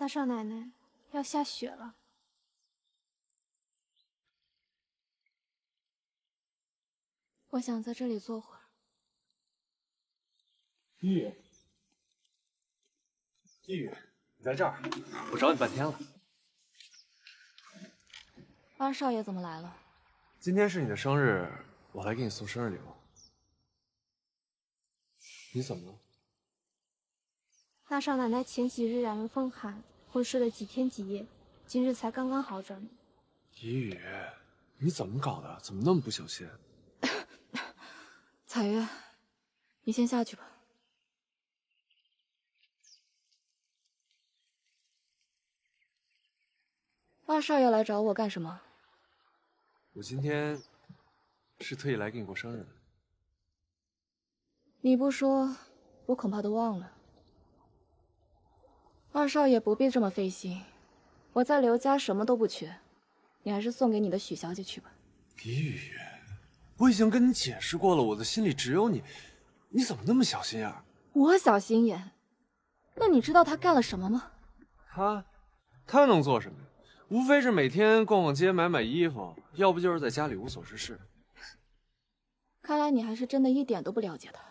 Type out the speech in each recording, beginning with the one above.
大少奶奶，要下雪了。我想在这里坐会儿。依雨，依雨，你在这儿，我找你半天了。二少爷怎么来了？今天是你的生日，我来给你送生日礼物。你怎么了？大少奶奶前几日染了风寒，昏睡了几天几夜，今日才刚刚好转。依雨，你怎么搞的？怎么那么不小心？彩月，你先下去吧。二少爷来找我干什么？我今天是特意来给你过生日的。你不说，我恐怕都忘了。二少爷不必这么费心，我在刘家什么都不缺，你还是送给你的许小姐去吧。依雨，我已经跟你解释过了，我的心里只有你，你怎么那么小心眼儿？我小心眼？那你知道他干了什么吗？他能做什么呀？无非是每天逛逛街、买买衣服，要不就是在家里无所事事。看来你还是真的一点都不了解他。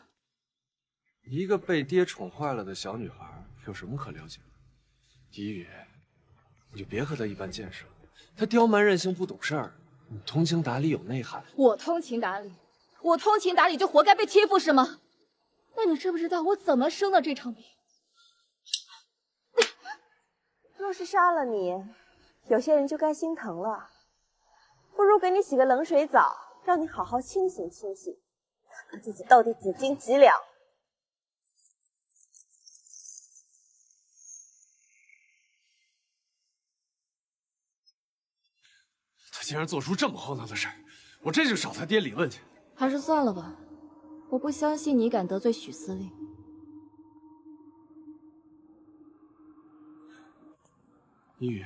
一个被爹宠坏了的小女孩，有什么可了解的？依雨，你就别和她一般见识了。她刁蛮任性，不懂事儿。你通情达理，有内涵。我通情达理，我通情达理就活该被欺负是吗？那你知不知道我怎么生的这场病？若是杀了你，有些人就该心疼了。不如给你洗个冷水澡，让你好好清醒清醒，看看自己到底几斤几两。他竟然做出这么荒唐的事儿，我这就找他爹理论去。还是算了吧，我不相信你敢得罪许司令。依雨，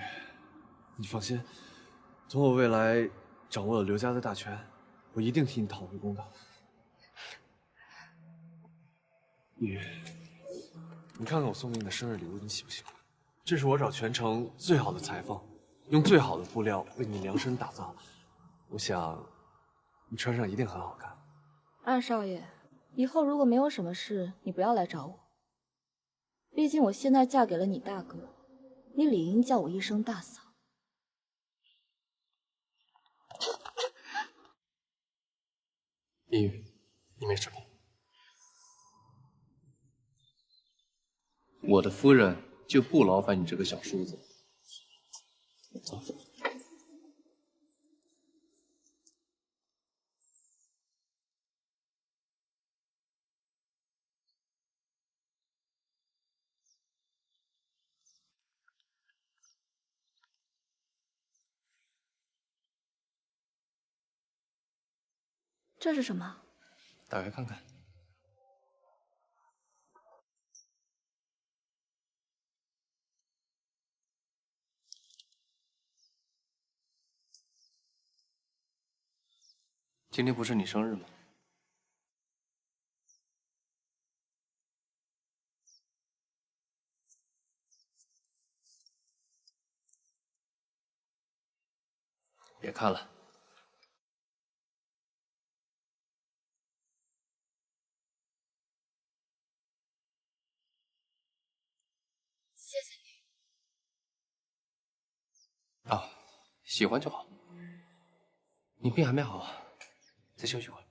你放心，等我未来掌握了刘家的大权，我一定替你讨回公道。依雨，你看看我送给你的生日礼物，你喜不喜欢？这是我找全城最好的裁缝，用最好的布料为你量身打造，我想你穿上一定很好看。二少爷，以后如果没有什么事，你不要来找我。毕竟我现在嫁给了你大哥，你理应叫我一声大嫂。依雨，你没事吧？我的夫人就不劳烦你这个小叔子。走。这是什么？打开看看。今天不是你生日吗？别看了。谢谢你。啊，喜欢就好。你病还没好，再休息会儿。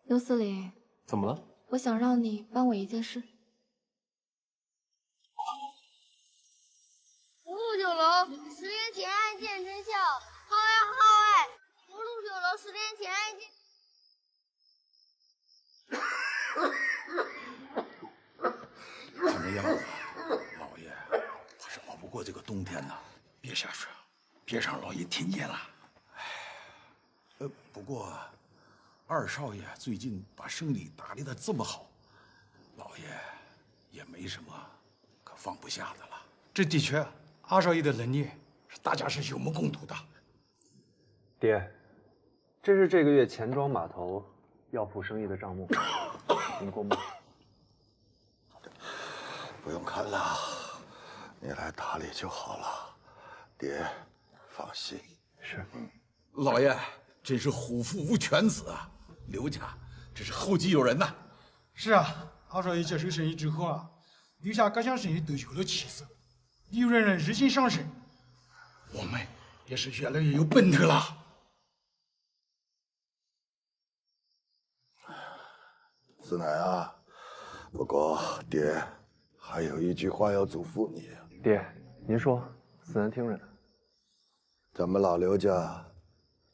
刘司令，怎么了？我想让你帮我一件事。福禄酒楼10年前案件真相，号外号外！福禄酒楼10年前案件。看这样子，老爷怕是熬不过这个冬天呐。别瞎说，别让老爷听见了。不过二少爷最近把生意打理得这么好，老爷也没什么可放不下的了。这的确，二少爷的能力大家是有目共睹的。爹，这是这个月钱庄码头要付生意的账目，您过目。不用看了，你来打理就好了。爹，放心。是。老爷真是虎父无犬子啊！刘家真是后继有人呐。是啊，二少爷接手生意之后啊，留下各项生意都有了起色，利润呢日渐上升，我们也是越来越有奔头了。四奶啊，不过爹还有一句话要嘱咐你。爹，您说，四男听着呢。咱们老刘家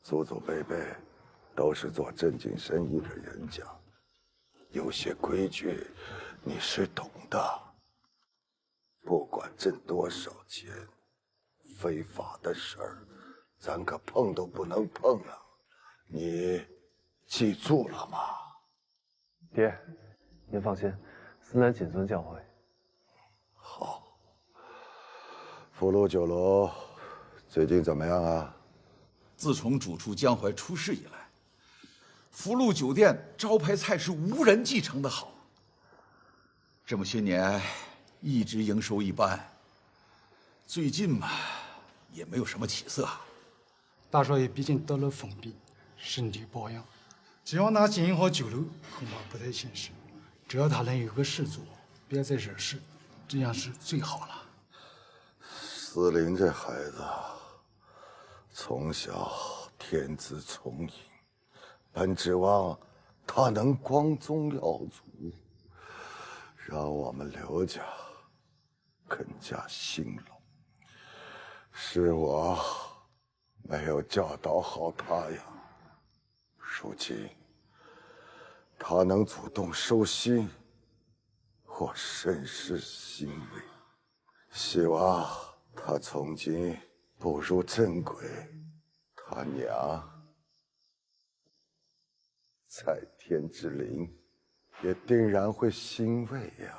祖祖辈辈都是做正经生意的人家，有些规矩你是懂的。不管挣多少钱，非法的事儿，咱可碰都不能碰啊！你记住了吗？爹，您放心，四男谨遵教诲。好。福禄酒楼最近怎么样啊？自从主厨江淮出事以来，福禄酒店招牌菜是无人继承的好。这么些年一直营收一般，最近嘛也没有什么起色。大少爷毕竟得了疯病，身体抱恙，只要他经营好酒楼，恐怕不太现实。只要他能有个事做，别再惹事，这样是最好了。思林这孩子从小天资聪颖，本指望他能光宗耀祖，让我们刘家更加兴隆。是我没有教导好他呀。如今他能主动收心，我甚是欣慰。希望他从今步入正轨，他娘在天之灵也定然会欣慰呀。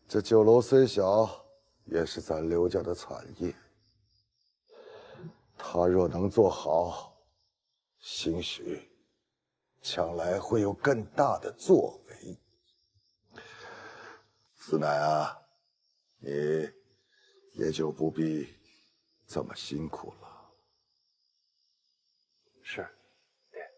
这酒楼虽小，也是咱刘家的产业。他若能做好，兴许将来会有更大的作为。四奶啊，你也就不必这么辛苦了。是，爹。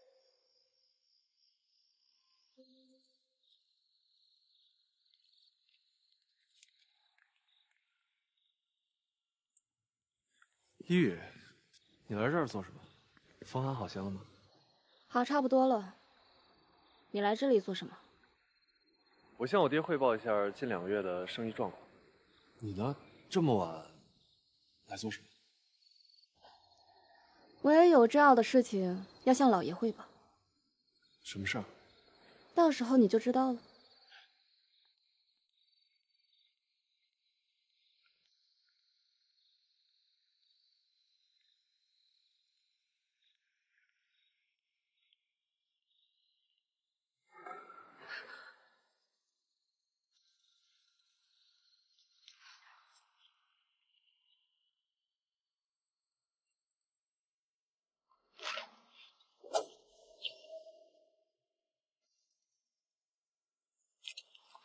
一宇，你来这儿做什么？风寒好些了吗？好，差不多了。你来这里做什么？我向我爹汇报一下近2个月的生意状况。你呢？这么晚来做什么？我也有重要的事情要向老爷汇报。什么事儿？到时候你就知道了。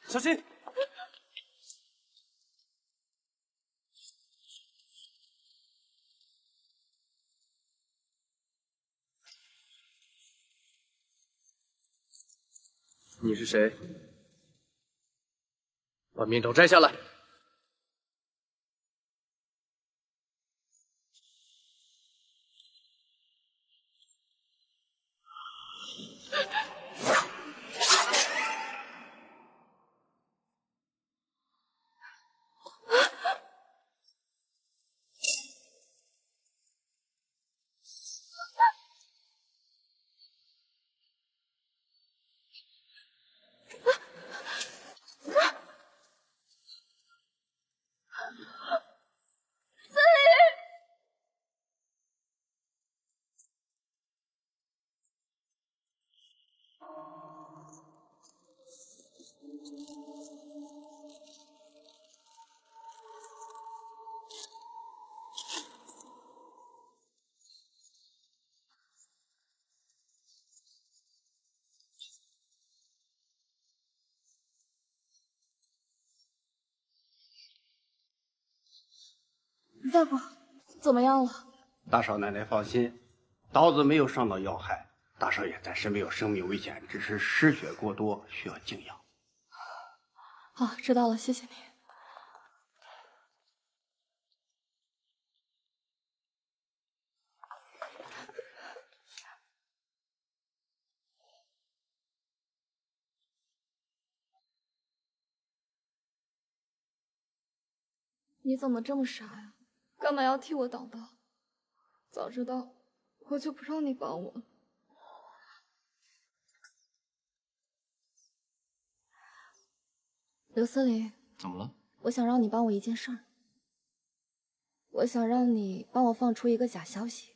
小心！你是谁？把面罩摘下来。大哥，怎么样了？大少奶奶放心，刀子没有伤到要害，大少爷暂时没有生命危险，只是失血过多，需要静养。好，知道了，谢谢你。你怎么这么傻呀？干嘛要替我挡刀？早知道我就不让你帮我了。刘司令，怎么了？我想让你帮我一件事儿。我想让你帮我放出一个假消息，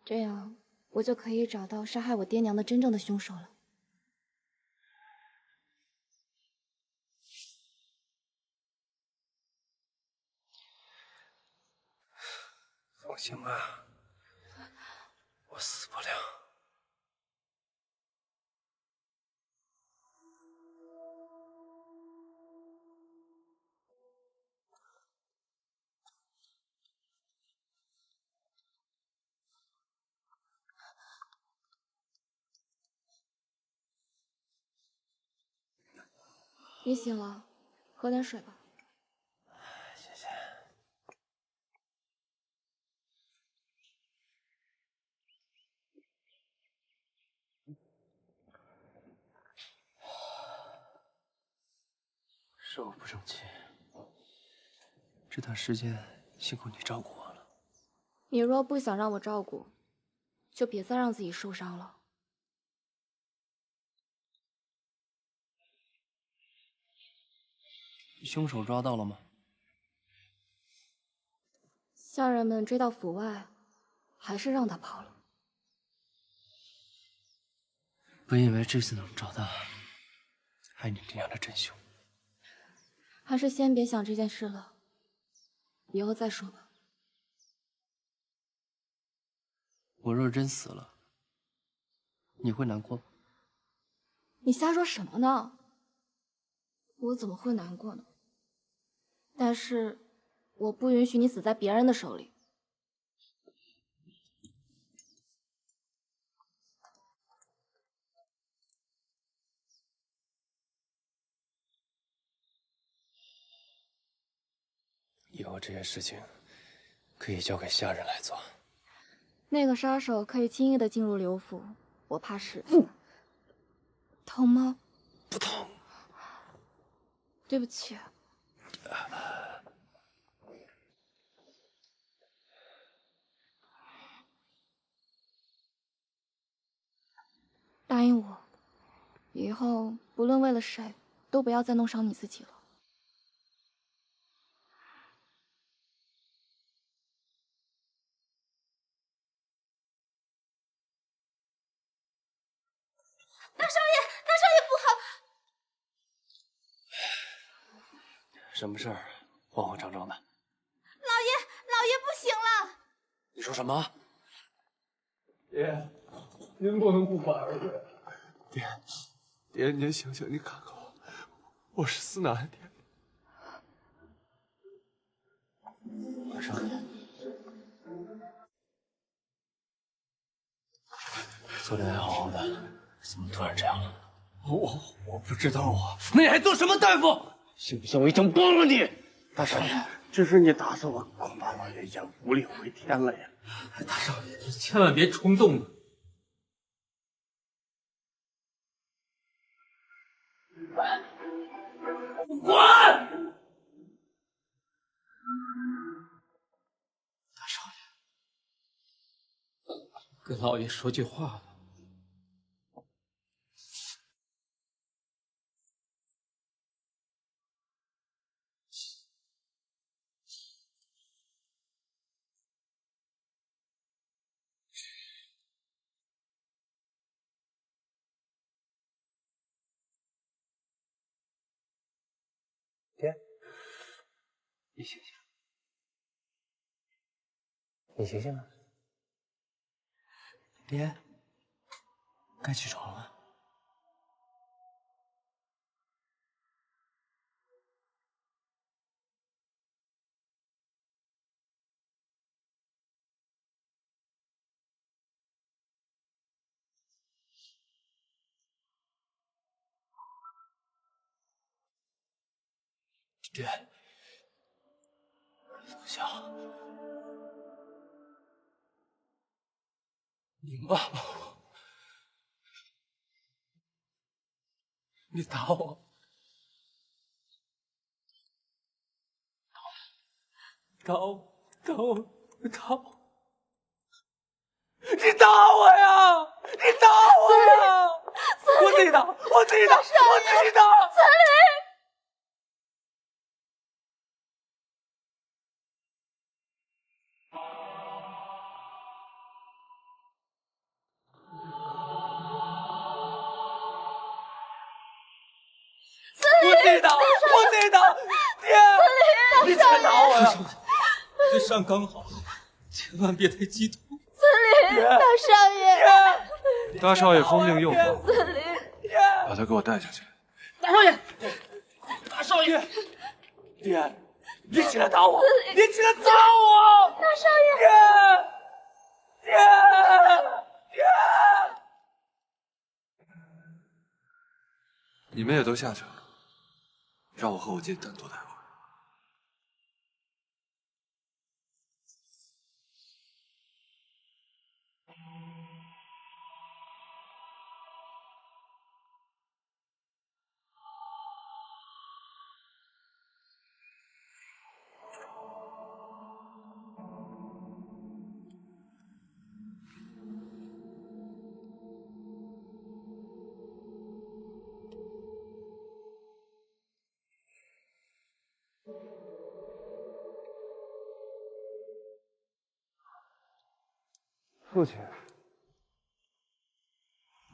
这样我就可以找到杀害我爹娘的真正的凶手了。放心吧，我死不了。你醒了，喝点水吧。谢谢。是我不争气，这段时间辛苦你照顾我了。你若不想让我照顾，就别再让自己受伤了。凶手抓到了吗？下人们追到府外，还是让他跑了。本以为这次能找到爱你这样的真凶，还是先别想这件事了，以后再说吧。我若真死了，你会难过吗？你瞎说什么呢？我怎么会难过呢？但是我不允许你死在别人的手里。以后这些事情可以交给下人来做。那个杀手可以轻易的进入刘府，我怕是。痛吗？不痛。对不起。答应我，以后不论为了谁，都不要再弄伤你自己了。大少爷，大少爷不好！什么事儿？慌慌张张的。老爷不行了！你说什么？爹，您不能不管儿子。爹，您醒醒，您看看我，我是司南。爹，大少爷，昨天还好好的，怎么突然这样了？我不知道啊。那你还做什么大夫？信不信我一掌崩了你？大少爷，这事你打死我，恐怕老爷也无力回天了呀！大少爷，你千万别冲动啊！滚！大少爷，跟老爷说句话吧。爹，你醒醒，你醒醒啊！爹，该起床了。爹，冯晓，你骂我，你打我，打我，打我，打我！你打我呀！你打我呀！我自己打，我自己打，我自己打！子林。 我自己打，我自己打！爹，你别打我呀！这伤刚好，千万别太激动。子林，大少爷，大少爷疯病又犯，子林，把他给我带下去。大少爷，大少爷，爹，你起来打我！你起来打我！大少爷，爹，爹！你们也都下去，让我和我姐单独待会儿。父亲，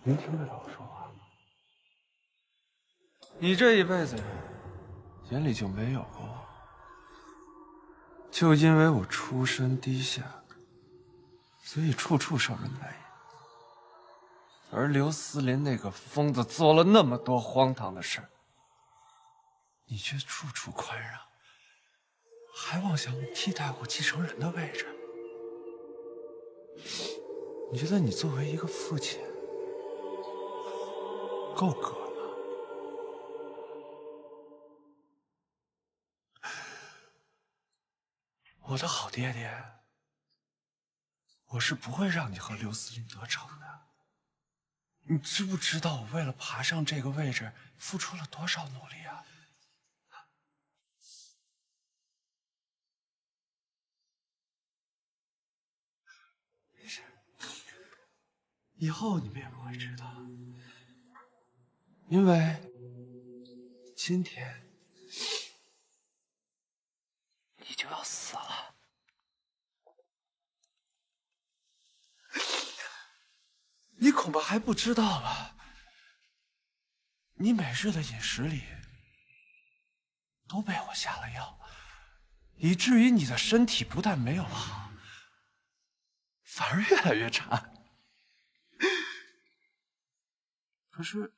您听得到我说话吗？你这一辈子眼里就没有过我，就因为我出身低下，所以处处受人白眼。而刘思林那个疯子做了那么多荒唐的事，你却处处宽让，还妄想替代我继承人的位置。你觉得你作为一个父亲够格吗？我的好爹爹，我是不会让你和刘思林得逞的。你知不知道我为了爬上这个位置付出了多少努力啊？没事，以后你们也不会知道，因为今天你就要死了。你恐怕还不知道吧？你每日的饮食里都被我下了药，以至于你的身体不但没有好，反而越来越差。可是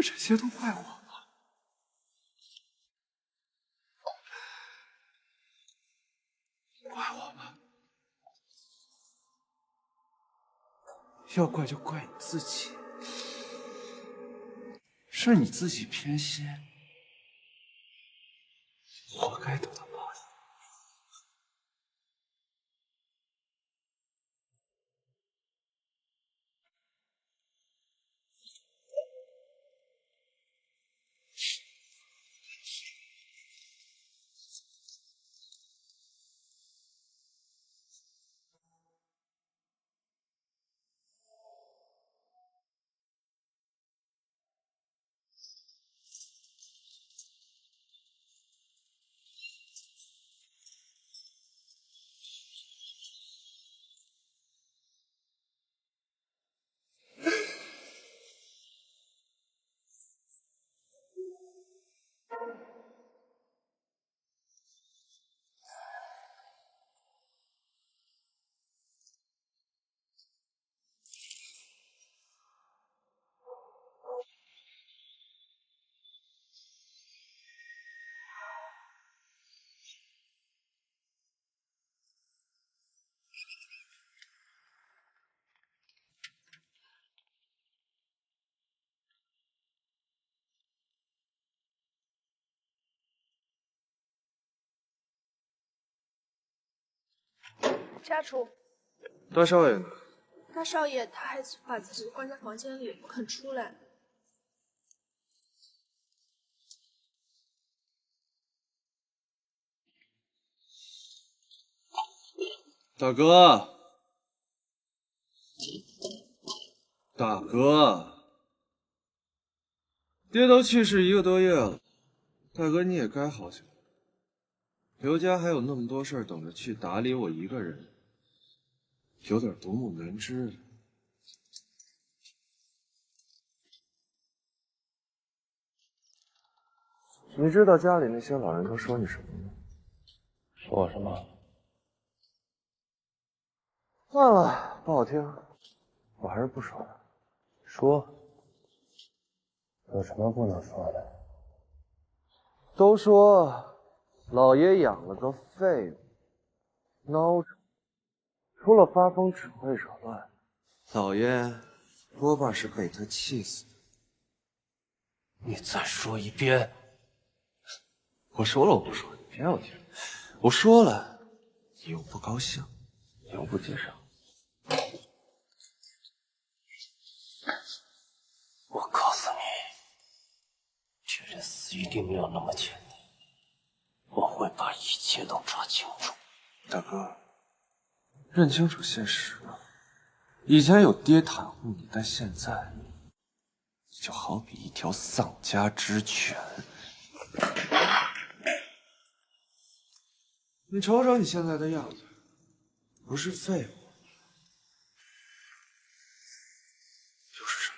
这些都怪我吗？怪我吗？要怪就怪你自己，是你自己偏心，活该得到报应。家主，大少爷呢？大少爷他还是把自己关在房间里，不肯出来。大哥，大哥，爹都去世1个多月了，大哥你也该好起来。刘家还有那么多事儿等着去打理，我一个人有点独木难支了。你知道家里那些老人都说你什么吗？说我什么？算了，不好听，我还是不说了。说，有什么不能说的？都说老爷养了个废物，孬种，除了发疯只会惹乱。老爷多半是被他气死的。你再说一遍。我说了我不说，你偏要听。我说了，你又不高兴，又不接受。我告诉你，这人死一定没有那么简单。我会把一切都查清楚。大哥，认清楚现实吧。以前有爹袒护你，但现在你就好比一条丧家之犬。你瞅瞅你现在的样子，不是废物，就是什么？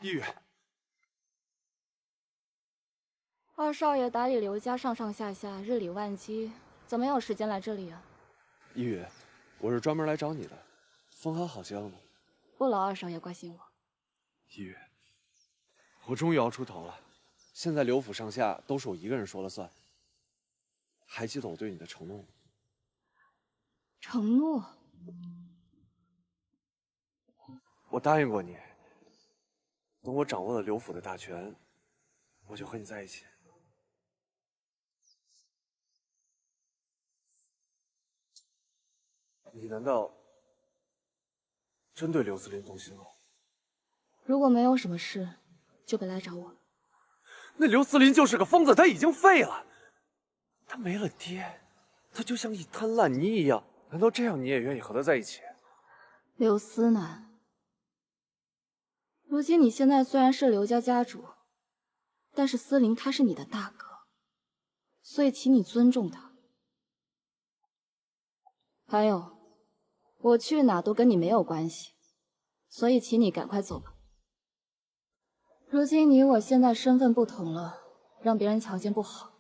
一语，二少爷打理刘家上上下下，日理万机，怎么有时间来这里啊？一语，我是专门来找你的。风寒好些了吗？不劳二少爷关心我。一语，我终于熬出头了。现在刘府上下都是我一个人说了算。还记得我对你的承诺吗？承诺？我答应过你，等我掌握了刘府的大权，我就和你在一起。你难道真对刘思林动心了？如果没有什么事，就别来找我。那刘思林就是个疯子，他已经废了。他没了爹，他就像一滩烂泥一样。难道这样你也愿意和他在一起？刘思南，如今你现在虽然是刘家家主，但是思林他是你的大哥，所以请你尊重他。还有，我去哪都跟你没有关系，所以请你赶快走吧。如今你我现在身份不同了，让别人瞧见不好。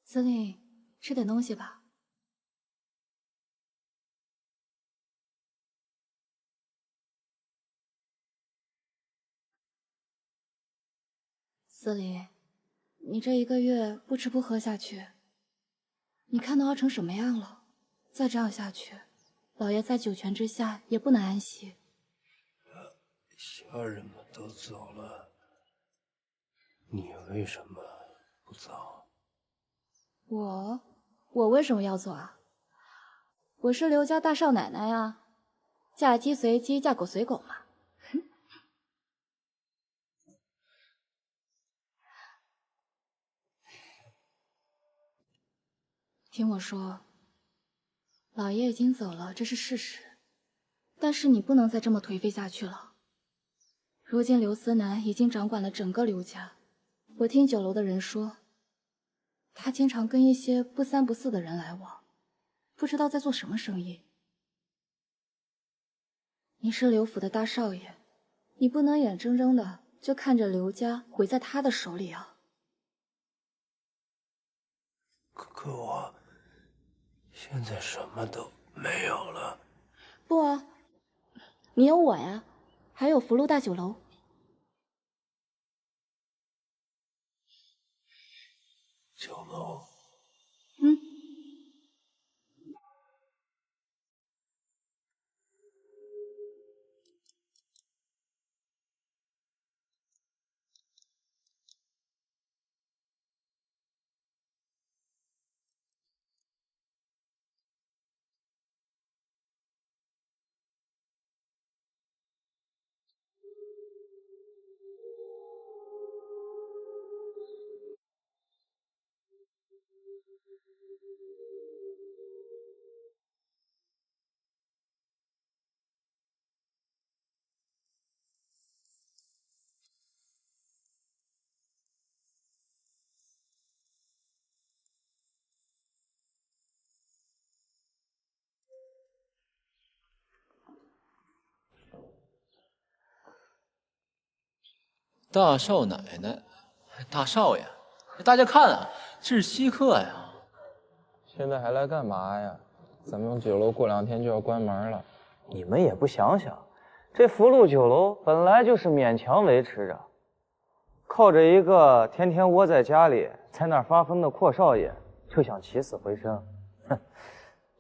司令，吃点东西吧。司令，你这1个月不吃不喝下去，你看都熬成什么样了？再这样下去，老爷在九泉之下也不能安息。家人们都走了，你为什么不走？我为什么要走啊？我是刘家大少奶奶呀，嫁鸡随鸡，嫁狗随狗嘛。听我说，老爷已经走了，这是事实。但是你不能再这么颓废下去了。如今刘思南已经掌管了整个刘家，我听酒楼的人说，他经常跟一些不三不四的人来往，不知道在做什么生意。你是刘府的大少爷，你不能眼睁睁的就看着刘家毁在他的手里啊！可我现在什么都没有了。不啊，你有我呀，还有福禄大酒楼。酒楼。大少奶奶，大少爷，大家看啊，这是稀客呀！现在还来干嘛呀？咱们酒楼过2天就要关门了。你们也不想想，这福禄酒楼本来就是勉强维持着，靠着一个天天窝在家里在那儿发疯的阔少爷，就想起死回生，哼，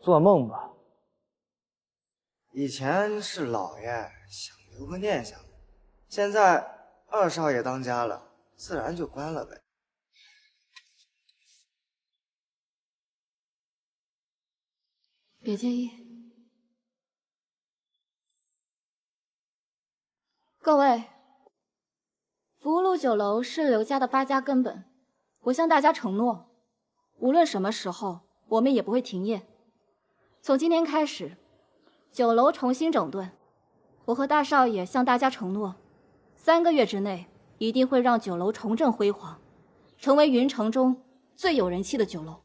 做梦吧！以前是老爷想留个念想，现在二少爷当家了，自然就关了呗。别介意。各位，福禄酒楼是刘家的发家根本，我向大家承诺，无论什么时候，我们也不会停业。从今天开始，酒楼重新整顿，我和大少爷向大家承诺，3个月之内一定会让酒楼重振辉煌，成为云城中最有人气的酒楼。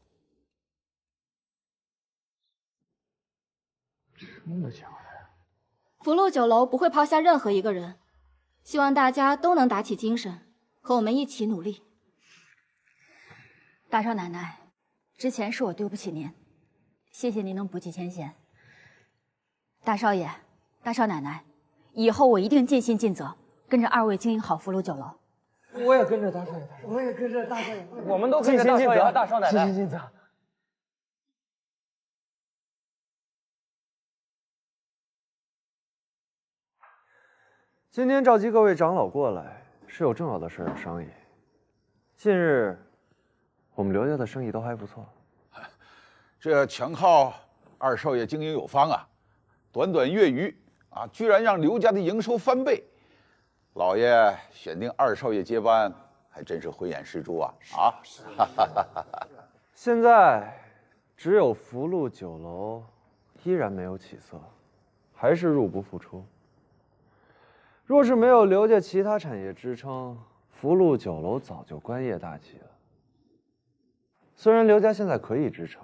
真的假的？福禄酒楼不会抛下任何一个人，希望大家都能打起精神，和我们一起努力。大少奶奶，之前是我对不起您，谢谢您能不计前嫌。大少爷、大少奶奶，以后我一定尽心尽责，跟着2位经营好福禄酒楼。我也跟着大少爷，我也跟着大少爷，我们都跟着大少爷和大少奶奶。尽心尽责。今天召集各位长老过来，是有重要的事要商议。近日，我们刘家的生意都还不错，这全靠二少爷经营有方啊！短短月余啊，居然让刘家的营收翻倍。老爷选定二少爷接班，还真是慧眼识珠啊！现在只有福禄酒楼依然没有起色，还是入不敷出。若是没有刘家其他产业支撑，福禄酒楼早就关业大吉了。虽然刘家现在可以支撑，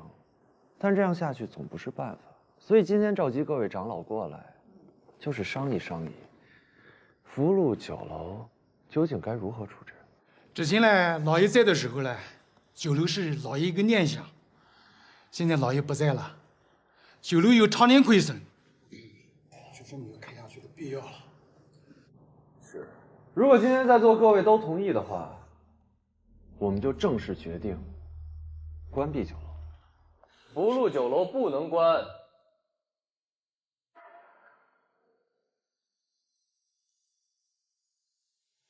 但这样下去总不是办法。所以今天召集各位长老过来，就是商议商议，福禄酒楼究竟该如何处置。之前呢，老爷在的时候呢，酒楼是老爷一个念想。现在老爷不在了，酒楼有常年亏损，就是没有开下去的必要了。是，如果今天在座各位都同意的话，我们就正式决定关闭酒楼。福禄酒楼不能关。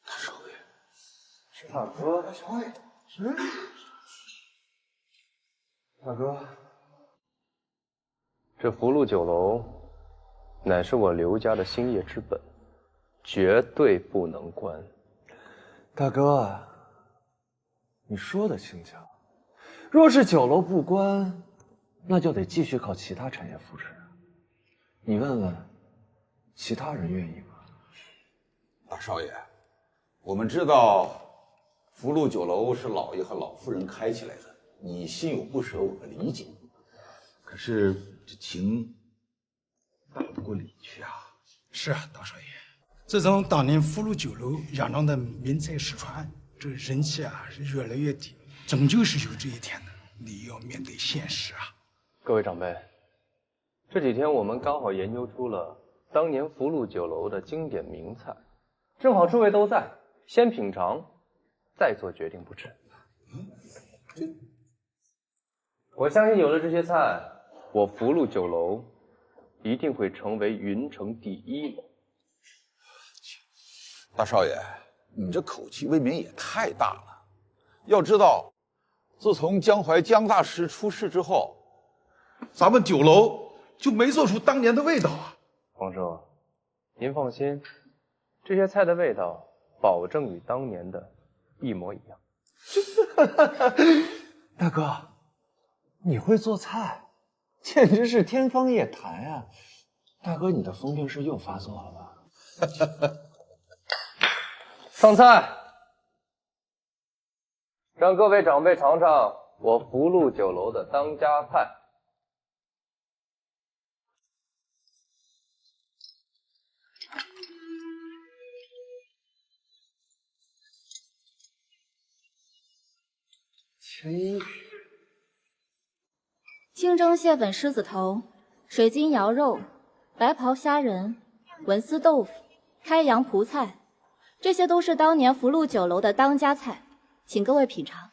大少爷，大哥，大哥，这福禄酒楼乃是我刘家的兴业之本，绝对不能关。大哥，你说的轻巧，若是酒楼不关，那就得继续靠其他产业扶持。你问问，其他人愿意吗？大少爷，我们知道福禄酒楼是老爷和老夫人开起来的，你心有不舍，我们理解。可是这情大不过理去啊。是啊，大少爷，自从当年福禄酒楼嚷嚷的名菜失传，这人气啊是越来越低，终究是有这一天的。你要面对现实啊。各位长辈，这几天我们刚好研究出了当年福禄酒楼的经典名菜，正好诸位都在，先品尝，再做决定不迟。我相信有了这些菜，我福禄酒楼一定会成为云城第一楼。大少爷，你这口气未免也太大了。要知道，自从江淮江大师出事之后，咱们酒楼就没做出当年的味道啊。皇叔，您放心，这些菜的味道保证与当年的一模一样。大哥，你会做菜，简直是天方夜谭啊！大哥，你的疯病是又发作了吧？上菜，让各位长辈尝尝我福禄酒楼的当家菜。清蒸蟹粉狮子头、水晶肴肉、白袍虾仁、文思豆腐、开阳蒲菜，这些都是当年福禄酒楼的当家菜，请各位品尝。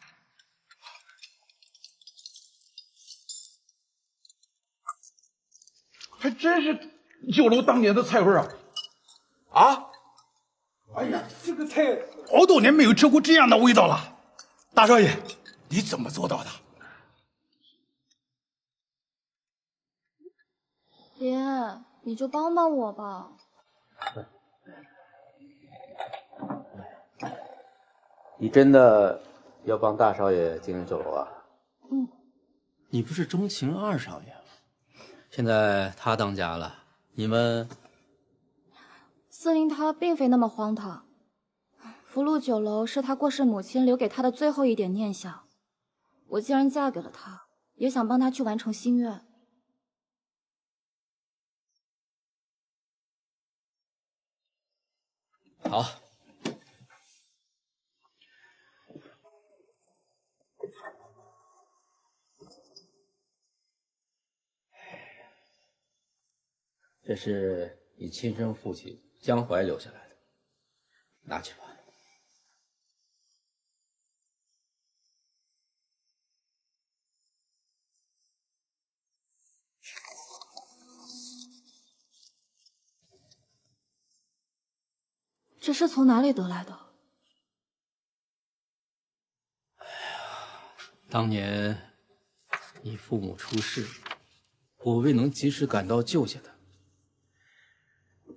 还真是酒楼当年的菜味啊！啊！哎呀，这个菜好多年没有吃过这样的味道了。大少爷，你怎么做到的？爷，你就帮帮我吧。你真的要帮大少爷经营酒楼啊？嗯。你不是钟情二少爷吗？现在他当家了，你们……司令他并非那么荒唐，福禄酒楼是他过世母亲留给他的最后一点念想。我既然嫁给了他，也想帮他去完成心愿。好，这是你亲生父亲江淮留下来的，拿去吧。这是从哪里得来的？当年你父母出事，我未能及时赶到救下他，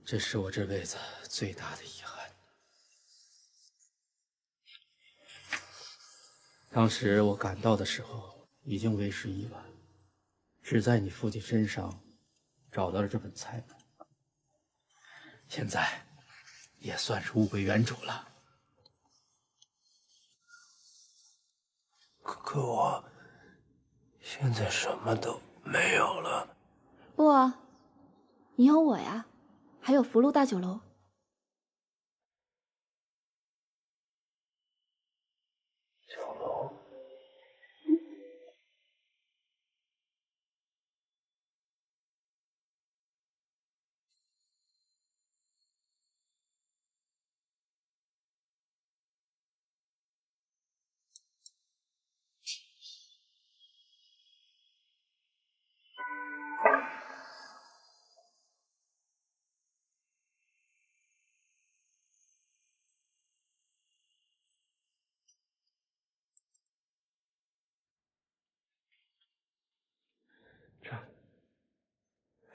这是我这辈子最大的遗憾。当时我赶到的时候已经为时已晚，只在你父亲身上找到了这本菜本，现在也算是物归原主了。可我现在什么都没有了。不啊，你有我呀，还有福禄大酒楼。酒楼？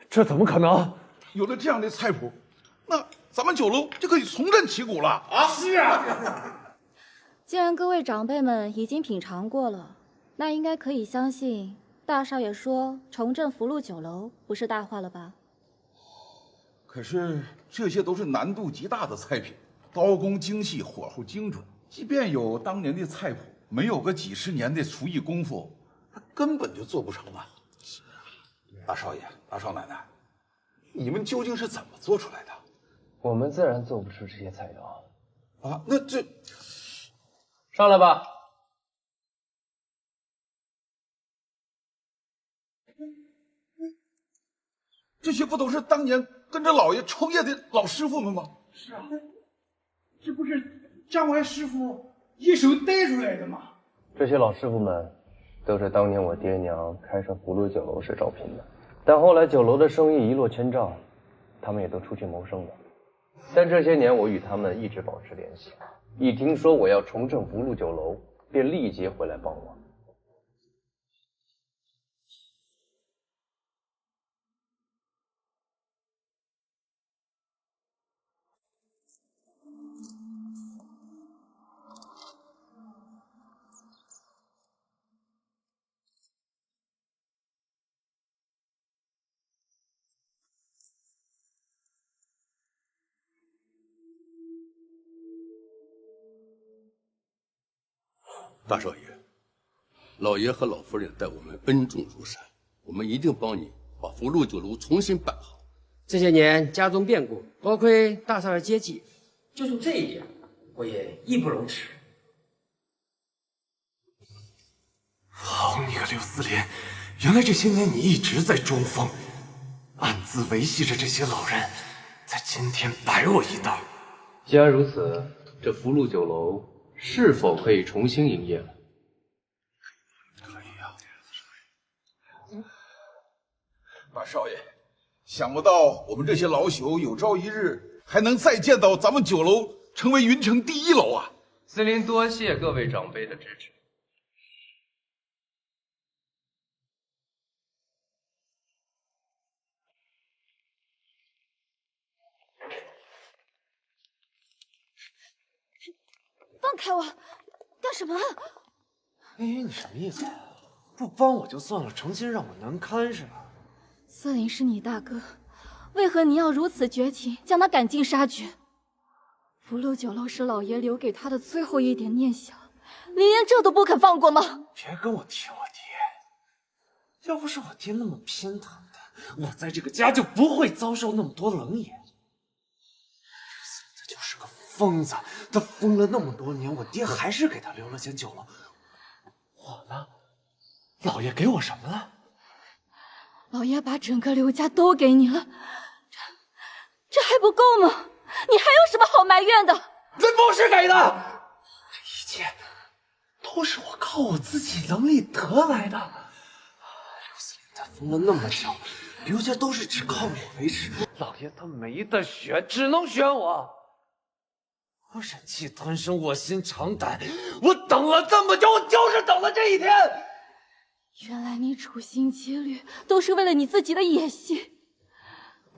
这怎么可能？有了这样的菜谱，那咱们酒楼就可以重振旗鼓了啊！是啊。既然各位长辈们已经品尝过了，那应该可以相信大少爷说重振福禄酒楼不是大话了吧？可是这些都是难度极大的菜品，刀工精细，火候精准。即便有当年的菜谱，没有个几十年的厨艺功夫，那根本就做不成啊！是啊，大少爷、大少奶奶，你们究竟是怎么做出来的？我们自然做不出这些菜肴啊！那这上来吧。这些不都是当年跟着老爷创业的老师傅们吗？是啊，这不是江淮师傅一手带出来的吗？这些老师傅们都是当年我爹娘开设福禄酒楼时招聘的，但后来酒楼的生意一落千丈，他们也都出去谋生了。但这些年我与他们一直保持联系，一听说我要重振福禄酒楼，便立即回来帮我。大少爷，老爷和老夫人待我们恩重如山，我们一定帮你把福禄酒楼重新办好。这些年家中变故，多亏大少爷接济，就从这一点，我也义不容辞。好你个刘思廉，原来这些年你一直在装疯，暗自维系着这些老人，在今天摆我一道。既然如此，这福禄酒楼是否可以重新营业了？可以啊。大少爷，想不到我们这些老朽有朝一日还能再见到咱们酒楼成为云城第一楼啊！司林多谢各位长辈的支持。放开我！干什么？哎，你什么意思？不帮我就算了，成心让我难堪是吧？司林是你大哥，为何你要如此绝情，将他赶尽杀绝？福禄酒楼是老爷留给他的最后一点念想，你连这都不肯放过吗？别跟我提我爹，要不是我爹那么偏袒他，我在这个家就不会遭受那么多冷眼。他就是个疯子，他疯了那么多年，我爹还是给他留了间酒楼。我呢？老爷给我什么了？老爷把整个刘家都给你了，这还不够吗？你还有什么好埋怨的？这不是给的，这一切都是我靠我自己能力得来的。刘司令他疯了那么久，刘家都是只靠我维持，老爷他没得选，只能选我。我忍气吞声，卧薪尝胆，我等了这么久，我就是等了这一天。原来你处心积虑都是为了你自己的野心，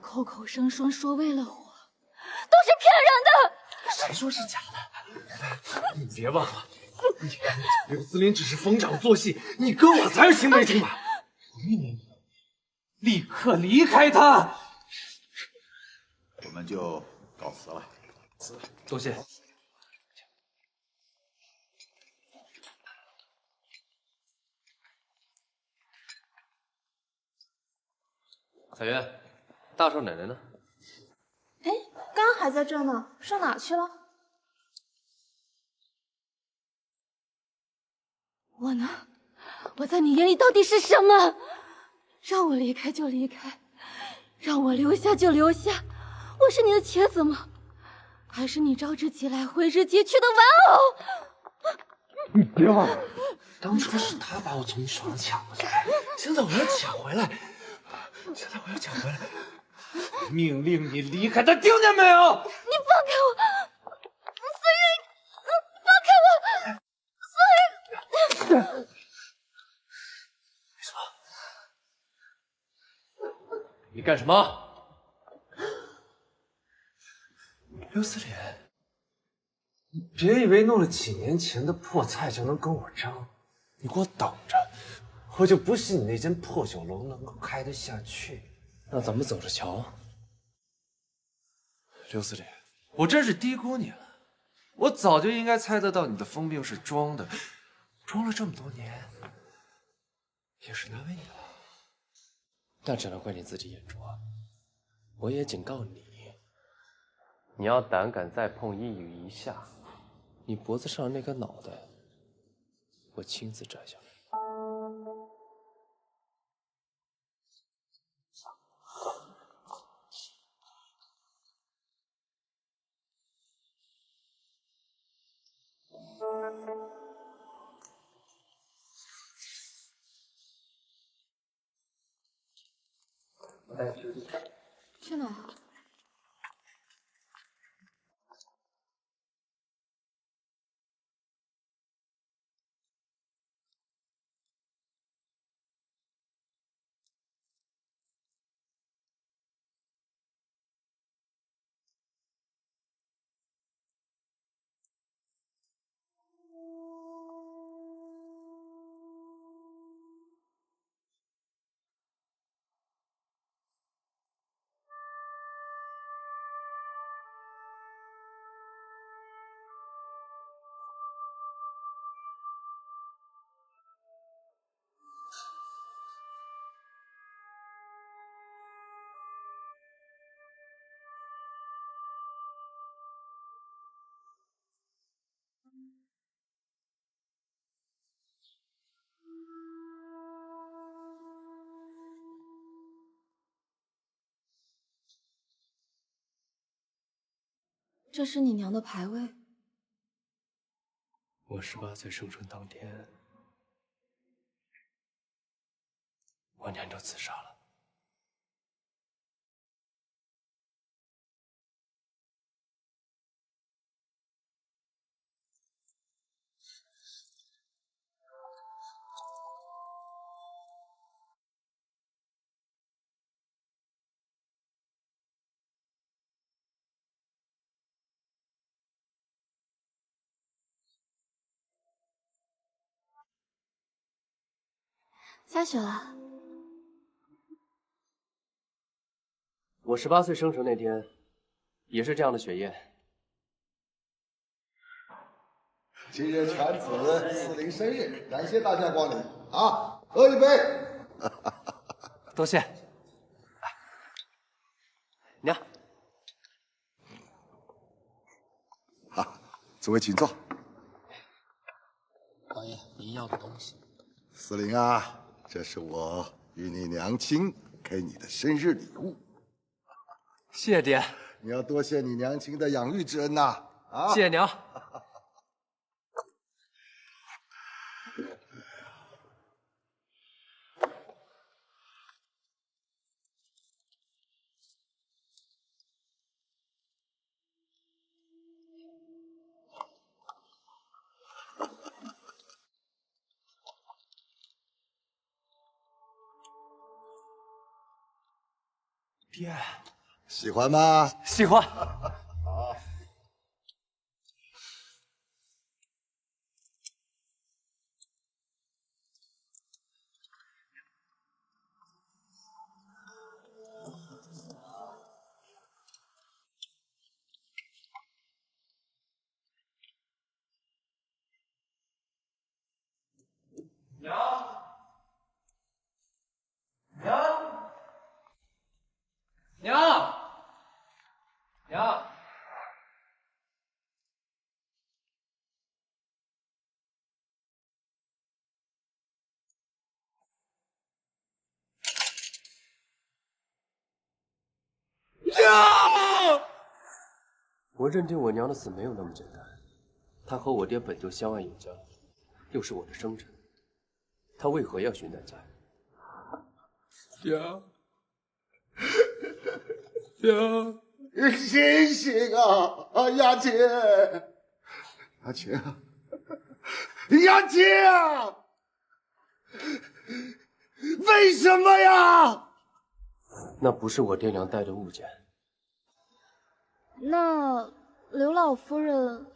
口口声声说为了我，都是骗人的。谁说是假的？你别忘了，刘司令只是逢场作戏，你跟我才是青梅竹马。我命令你立刻离开他。我们就告辞了。多谢。彩媛，大少奶奶呢？哎，刚还在这呢，上哪去了？我呢？我在你眼里到底是什么？让我离开就离开，让我留下就留下。我是你的茄子吗？还是你招之即来挥之即去的玩偶？你别忘了，当初是他把我从你手上抢过来，现在我要抢回来。命令你离开他，听见没有？你放开我，思雨！放开我，思雨！你干什么？刘思廉，你别以为弄了几年前的破菜就能跟我争，你给我等着，我就不信你那间破酒楼能够开得下去。那咱们走着瞧。刘思廉，我真是低估你了，我早就应该猜得到你的疯病是装的，装了这么多年，也是难为你了。那只能怪你自己眼拙。我也警告你，你要胆敢再碰一语一下，你脖子上那个脑袋，我亲自摘下来。去哪？这是你娘的牌位。我18岁生辰当天，我娘就自杀了。下雪了。我18岁生辰那天，也是这样的雪夜。今日犬子4龄生日，感谢大家光临啊！喝一杯。多谢。娘，好，诸位请坐。王爷，您要的东西。4龄啊，这是我与你娘亲给你的生日礼物。谢谢爹。你要多谢你娘亲的养育之恩呐！啊，谢谢娘。爹，喜欢吗？喜欢。好。娘，我认定我娘的死没有那么简单。她和我爹本就相爱有加，又是我的生辰，她为何要寻短见？娘，娘，醒醒啊！雅姐，雅姐啊，雅姐啊！为什么呀？那不是我爹娘带的物件。那刘老夫人，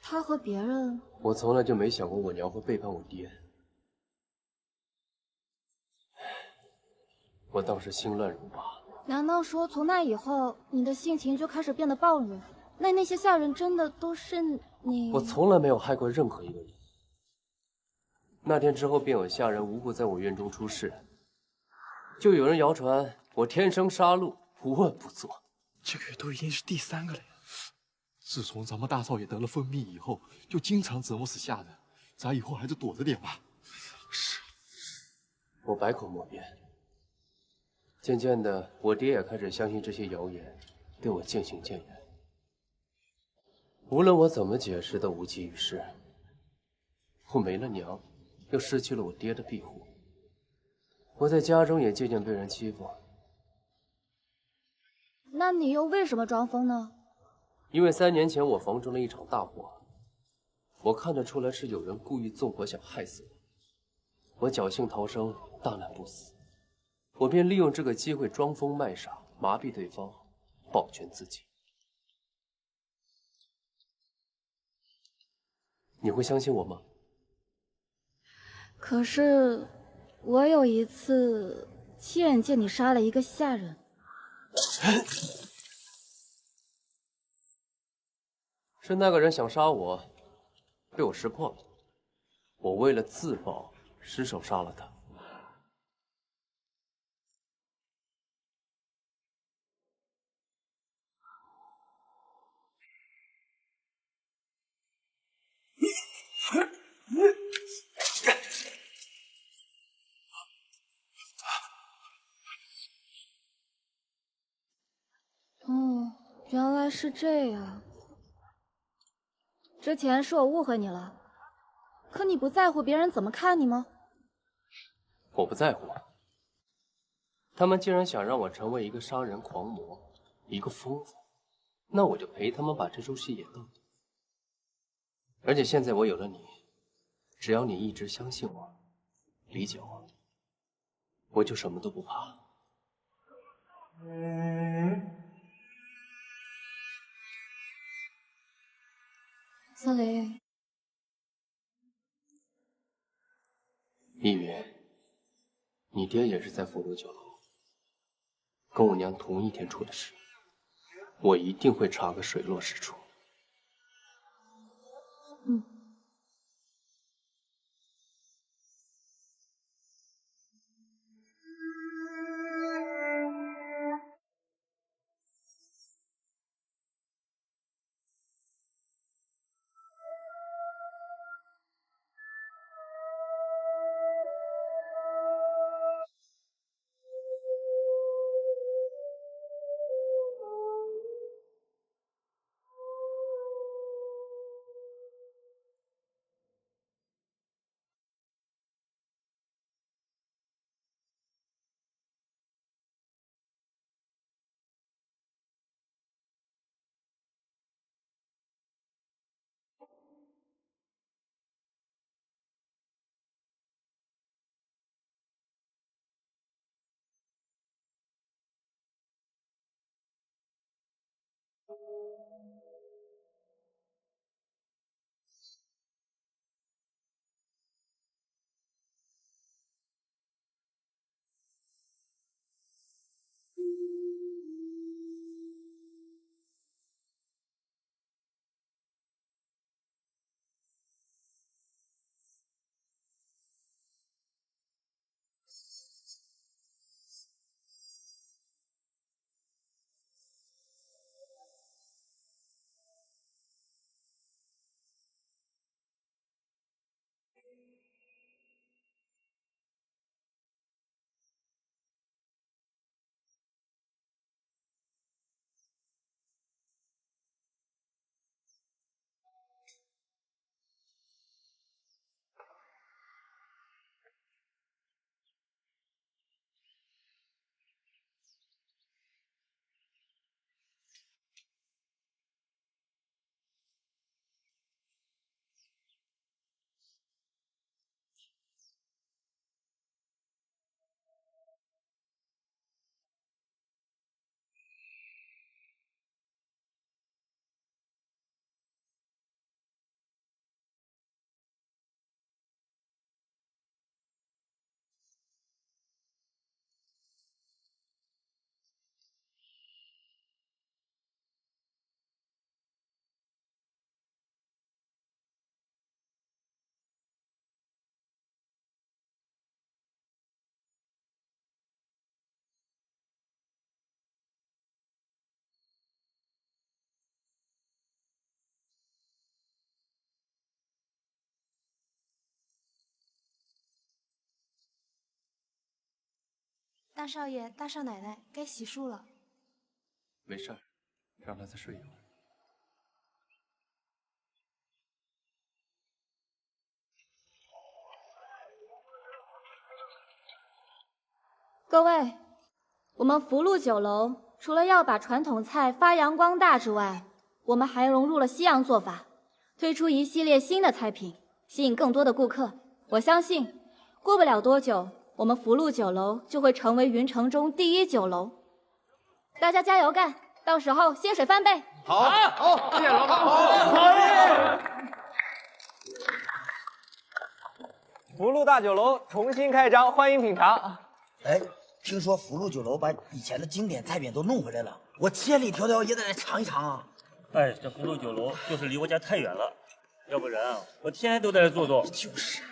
她和别人……我从来就没想过我娘会背叛我爹。我当时心乱如麻。难道说从那以后，你的性情就开始变得暴虐？那些下人真的都是你？我从来没有害过任何一个人。那天之后，便有下人无故在我院中出事，就有人谣传我天生杀戮，无恶不作。这个月都已经是第3个了呀！自从咱们大少爷得了疯病以后，就经常折磨死下人，咱以后还是躲着点吧。是，我百口莫辩。渐渐的，我爹也开始相信这些谣言，对我渐行渐远。无论我怎么解释，都无济于事。我没了娘，又失去了我爹的庇护，我在家中也渐渐被人欺负。那你又为什么装疯呢？因为3年前我防中了一场大火，我看得出来是有人故意纵火想害死我，我侥幸逃生，大难不死。我便利用这个机会装疯卖傻，麻痹对方，保全自己。你会相信我吗？可是，我有一次亲眼见你杀了一个下人。是那个人想杀我，被我识破了。我为了自保，失手杀了他。哦，原来是这样。之前是我误会你了，可你不在乎别人怎么看你吗？我不在乎。他们既然想让我成为一个杀人狂魔，一个疯子，那我就陪他们把这出戏演到底。而且现在我有了你，只要你一直相信我，理解我，我就什么都不怕。森林，依云，你爹也是在福禄酒楼，跟我娘同一天出的事，我一定会查个水落石出。嗯。大少爷、大少奶奶，该洗漱了。没事儿，让他再睡一会儿。各位，我们福禄酒楼除了要把传统菜发扬光大之外，我们还融入了西洋做法，推出一系列新的菜品，吸引更多的顾客。我相信，过不了多久，我们福禄酒楼就会成为云城中第一酒楼。大家加油干，到时候薪水翻倍。好，好，谢谢老板。好。福禄大酒楼重新开张，欢迎品尝。哎，听说福禄酒楼把以前的经典菜品都弄回来了，我千里迢迢也得来尝一尝啊！哎，这福禄酒楼就是离我家太远了，要不然我天天都在这坐坐。就是。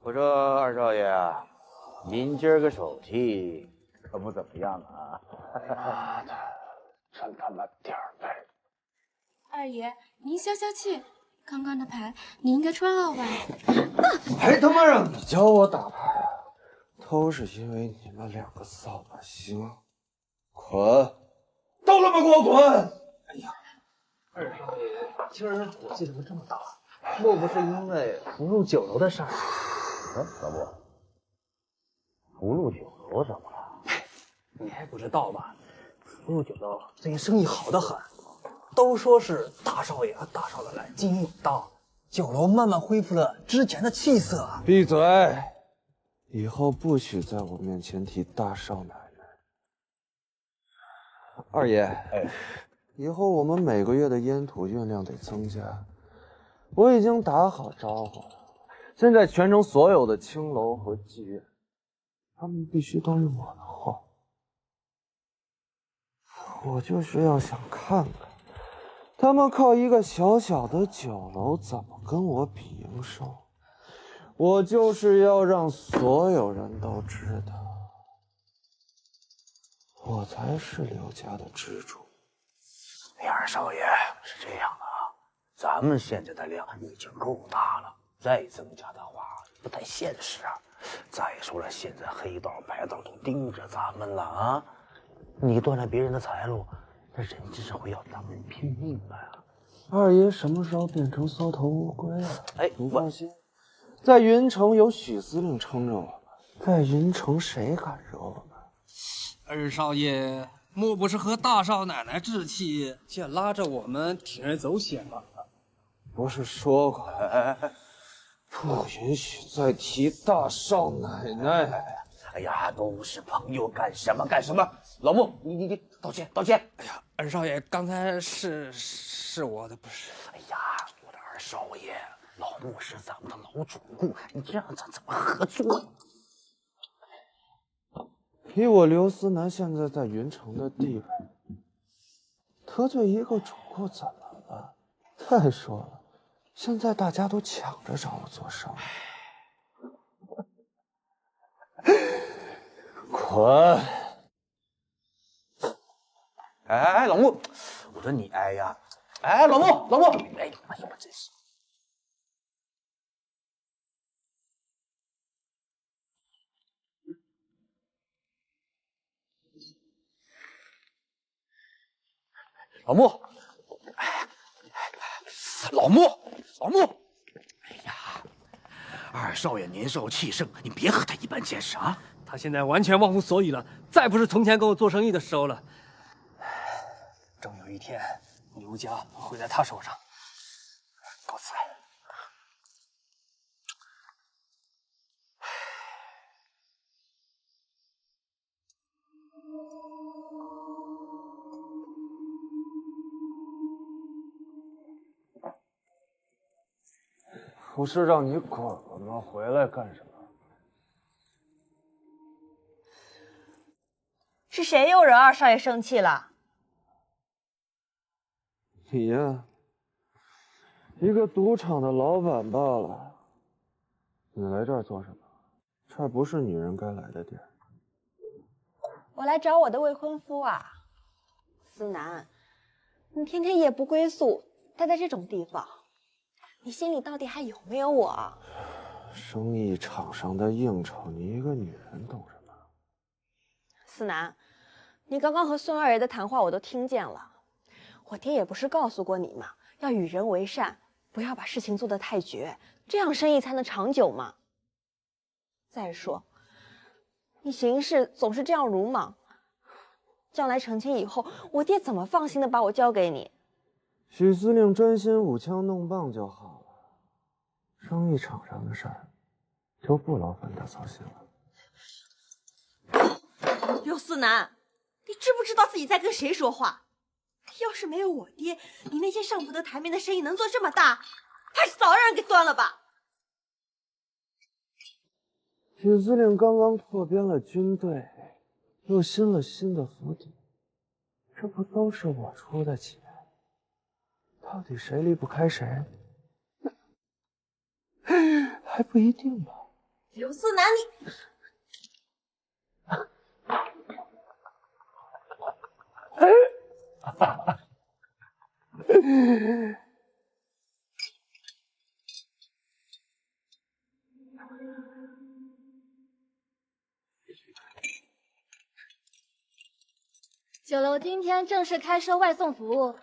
我说二少爷，您今儿个手气可不怎么样啊！妈的，真他妈点儿背！二爷，您消消气，刚刚的牌你应该穿2万。还他妈让你教我打牌啊！都是因为你们2个扫把星，滚！都他妈给我滚！哎呀，二少爷，今儿火气怎么这么大？莫不是因为福禄酒楼的事儿？老伯，福禄酒楼怎么了？你还不知道吧？福禄酒楼最近生意好得很，都说是大少爷和大少奶奶经营有道，酒楼慢慢恢复了之前的气色。闭嘴！以后不许在我面前提大少奶奶。二爷，以后我们每个月的烟土运量得增加。我已经打好招呼了，现在全城所有的青楼和妓院，他们必须都用我的号。我就是要想看看，他们靠一个小小的酒楼怎么跟我比营收。我就是要让所有人都知道，我才是刘家的支柱。二少爷，是这样的啊，咱们现在的量已经够大了，再增加的话不太现实啊。再说了，现在黑道白道都盯着咱们了啊，你断了别人的财路，那人家是会要咱们拼命的呀。二爷什么时候变成缩头乌龟了？哎，你放心，在云城有许司令撑着我们，在云城谁敢惹我们？二少爷莫不是和大少奶奶置气，竟拉着我们铤而走险了？不是说过，不允许再提大少奶奶。哎呀，都是朋友，干什么干什么？老穆，你道歉道歉。哎呀，二少爷，刚才是我的，不是。哎呀，我的二少爷，老穆是咱们的老主顾，你这样咱怎么合作？以我刘思南现在在云城的地位，得罪一个主顾怎么了？再说了，现在大家都抢着找我做生意。滚！哎，老穆，我说你，哎呀，哎，老穆，哎呀，我真是。老穆，老穆，哎呀，二少爷年少气盛，你别和他一般见识啊！他现在完全忘乎所以了，再不是从前跟我做生意的时候了。终有一天，刘家会在他手上。告辞。不是让你滚了吗？回来干什么？是谁又惹二少爷生气了？你呀，一个赌场的老板罢了。你来这儿做什么？这儿不是女人该来的地儿。我来找我的未婚夫啊，思南，你天天夜不归宿，待在这种地方，你心里到底还有没有我？生意场上的应酬，你一个女人懂什么？思南，你刚刚和孙二爷的谈话我都听见了。我爹也不是告诉过你吗？要与人为善，不要把事情做得太绝，这样生意才能长久嘛。再说，你行事总是这样鲁莽，将来成亲以后，我爹怎么放心的把我交给你？许司令专心舞枪弄棒就好了，生意场上的事儿就不劳烦他操心了。刘思南，你知不知道自己在跟谁说话？要是没有我爹，你那些上不得台面的生意能做这么大，还是早让人给端了吧。许司令刚刚扩编了军队，又新了新的府邸，这不都是我出的钱？到底谁离不开谁？还不一定吧。刘思南，你酒楼今天正式开设外送服务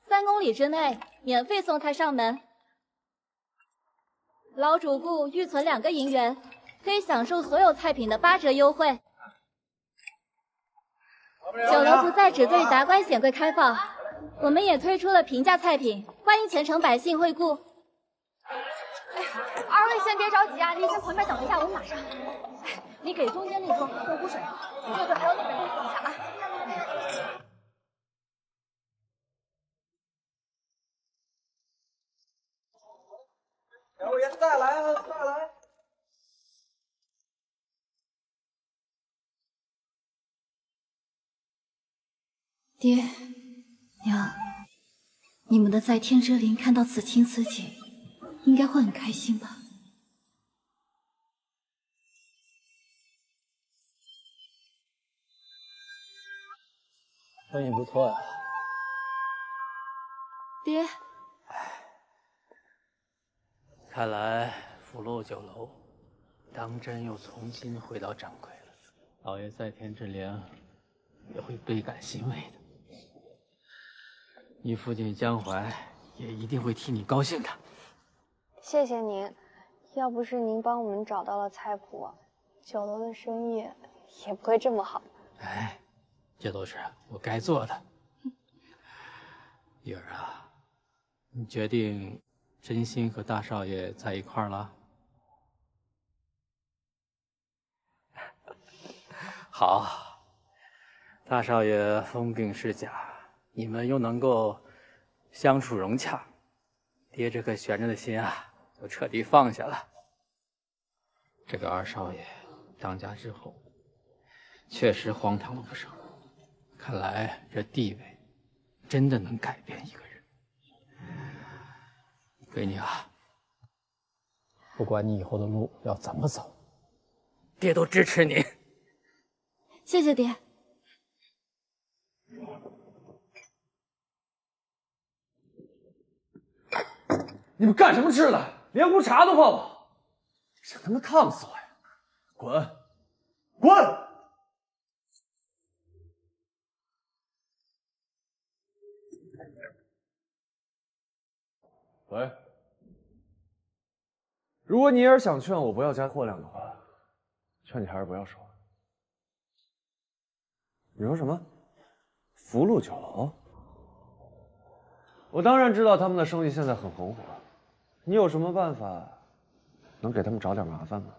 ，3公里之内免费送菜上门。老主顾预存2个银元，可以享受所有菜品的8折优惠。酒楼不再只对达官显贵开放，我们也推出了平价菜品，欢迎虔诚百姓惠顾。2位先别着急啊，你先旁边等一下，我马上。哎，你给中间那桌送壶水，对，还有那边都送一下啊。小五爷，再来啊，再来！爹娘，你们的在天之灵看到此情此景，应该会很开心吧？生意不错呀。爹，看来福禄酒楼当真又重新回到正轨了。老爷在天之灵也会倍感欣慰的。你父亲江淮也一定会替你高兴的。谢谢您，要不是您帮我们找到了菜谱，酒楼的生意也不会这么好。哎，这都是我该做的。玉儿啊，你决定真心和大少爷在一块儿了？好，大少爷疯病是假，你们又能够相处融洽，爹这颗悬着的心啊，就彻底放下了。这个二少爷当家之后，确实荒唐了不少。看来这地位真的能改变一个人。闺女啊，不管你以后的路要怎么走，爹都支持你。谢谢爹。你们干什么吃的？连壶茶都泡不好，想他妈烫死我呀！滚！滚！喂，如果你也是想劝我不要加货量的话，劝你还是不要说了。你说什么？福禄酒楼？我当然知道他们的生意现在很红火，你有什么办法能给他们找点麻烦吗？